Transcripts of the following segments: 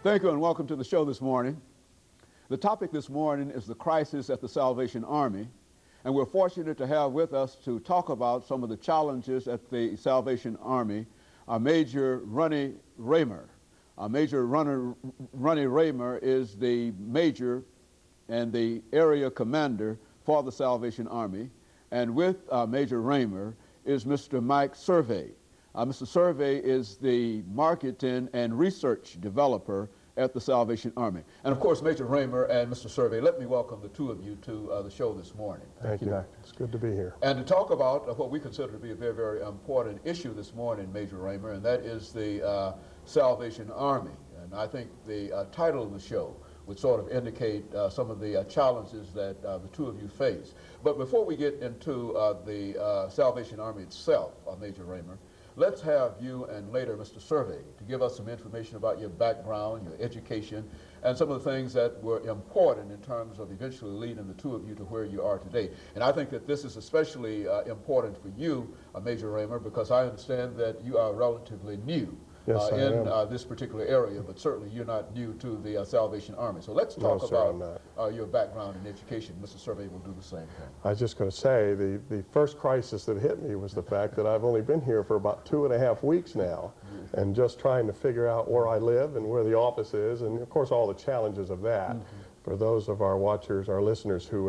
Thank you and welcome to the show this morning. The topic this morning is the crisis at the Salvation Army, and we're fortunate to have with us to talk about some of the challenges at the Salvation Army, Major RRaymer. Major RRaymer is the major and the area commander for the Salvation Army, and with Major RRaymer is Mr. MServais. Mr. Servais is the marketing and research developer at the Salvation Army. And of course, Major RRaymer and Mr. Servais, let me welcome the two of you to the show this morning. Thank you, Doctor. It's good to be here. And to talk about what we consider to be a very, very important issue this morning, Major RRaymer, and that is the Salvation Army. And I think the title of the show would sort of indicate some of the challenges that the two of you face. But before we get into the Salvation Army itself, Major RRaymer, let's have you and later Mr. Servais to give us some information about your background, your education, and some of the things that were important in terms of eventually leading the two of you to where you are today. And I think that this is especially important for you, Major RRaymer, because I understand that you are relatively new in this particular area, but certainly you're not new to the Salvation Army. So let's talk about your background and education. Mr. Servais will do the same thing. I was just going to say, the first crisis that hit me was the fact that I've only been here for about 2.5 weeks now, and just trying to figure out where I live and where the office is, and of course all the challenges of that. For those of our watchers, our listeners who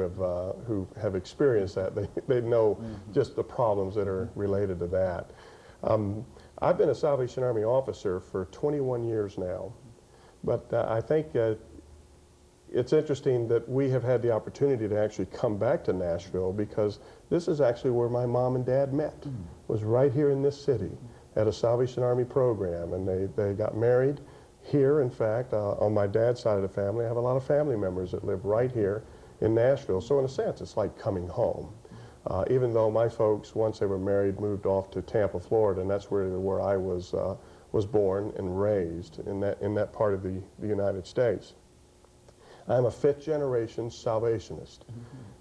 have experienced that, they know just the problems that are related to that. I've been a Salvation Army officer for 21 years now, but I think it's interesting that we have had the opportunity to actually come back to Nashville, because this is actually where my mom and dad met, was right here in this city at a Salvation Army program, and they got married here. In fact, on my dad's side of the family, I have a lot of family members that live right here in Nashville, so in a sense it's like coming home. Even though my folks, once they were married, moved off to Tampa, Florida, and that's where I was born and raised, in that part of the United States. I'm a 5th-generation Salvationist.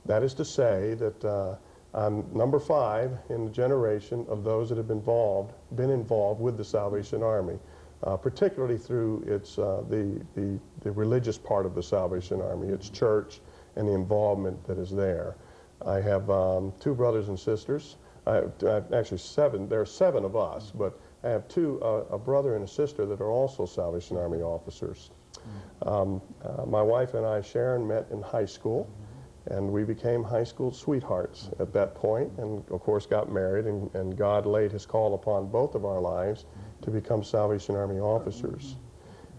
That is to say that I'm number 5 in the generation of those that have been involved with the Salvation Army, particularly through its the religious part of the Salvation Army, its church, and the involvement that is there. I have 2 brothers and sisters. Actually 7. There are 7 of us, but I have 2, a brother and a sister that are also Salvation Army officers. My wife and I, Sharon, met in high school, and we became high school sweethearts at that point, and of course got married, and God laid his call upon both of our lives to become Salvation Army officers.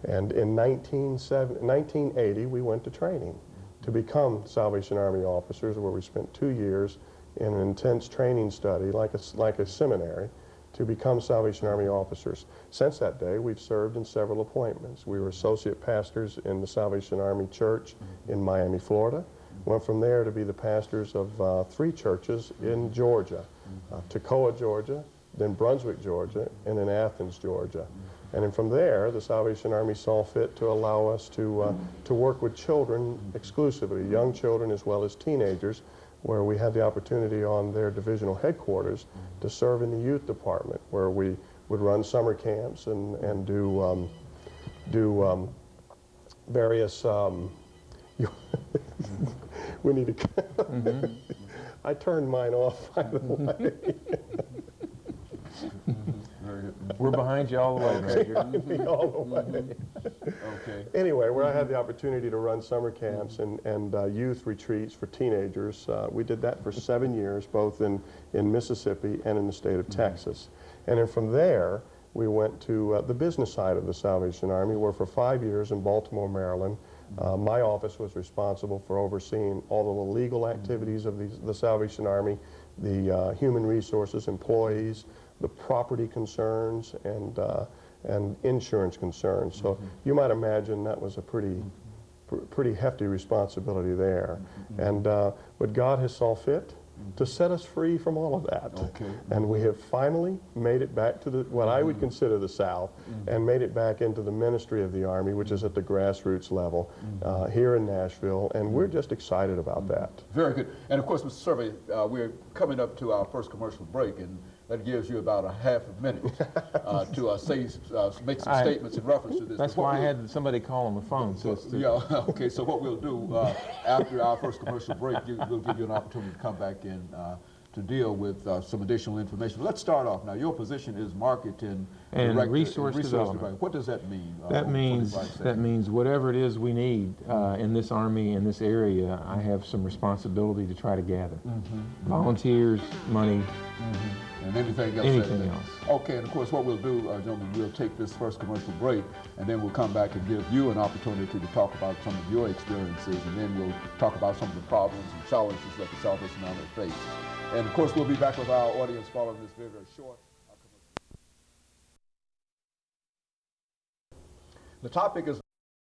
And in 1980, we went to training to become Salvation Army officers, where we spent 2 years in an intense training study, like a seminary, to become Salvation Army officers. Since that day, we've served in several appointments. We were associate pastors in the Salvation Army Church in Miami, Florida. Went from there to be the pastors of 3 churches in Georgia, Toccoa, Georgia, then Brunswick, Georgia, and then Athens, Georgia. And then from there, the Salvation Army saw fit to allow us to work with children exclusively, young children as well as teenagers, where we had the opportunity on their divisional headquarters to serve in the youth department, where we would run summer camps and do various. We need to. I turned mine off, by the way. We're behind you all the way, Major. All the way. Okay. Anyway, where I had the opportunity to run summer camps and youth retreats for teenagers, we did that for 7 years, both in Mississippi and in the state of Texas. And then from there, we went to the business side of the Salvation Army, where for 5 years in Baltimore, Maryland, my office was responsible for overseeing all of the legal activities of the Salvation Army, the human resources, employees, the property concerns, and insurance concerns. So you might imagine that was a pretty hefty responsibility there. And but God has saw fit to set us free from all of that. And we have finally made it back to what I would consider the South, and made it back into the ministry of the Army, which is at the grassroots level here in Nashville, and we're just excited about that. Very good. And of course, Mr. Servais, we're coming up to our first commercial break, and that gives you about a half a minute to make some statements in reference to this. That's why I had somebody call on the phone. So okay, so what we'll do after our first commercial break, we'll give you an opportunity to come back in to deal with some additional information. Let's start off now. Your position is marketing and director, resource development. What does that mean? That means whatever it is we need in this Army, in this area, I have some responsibility to try to gather. Volunteers, money, and anything else. Anything else. Okay, and of course what we'll do, gentlemen, we'll take this first commercial break, and then we'll come back and give you an opportunity to talk about some of your experiences, and then we'll talk about some of the problems and challenges that the Salvation Army faces. And of course we'll be back with our audience following this very, very short commercial. The topic is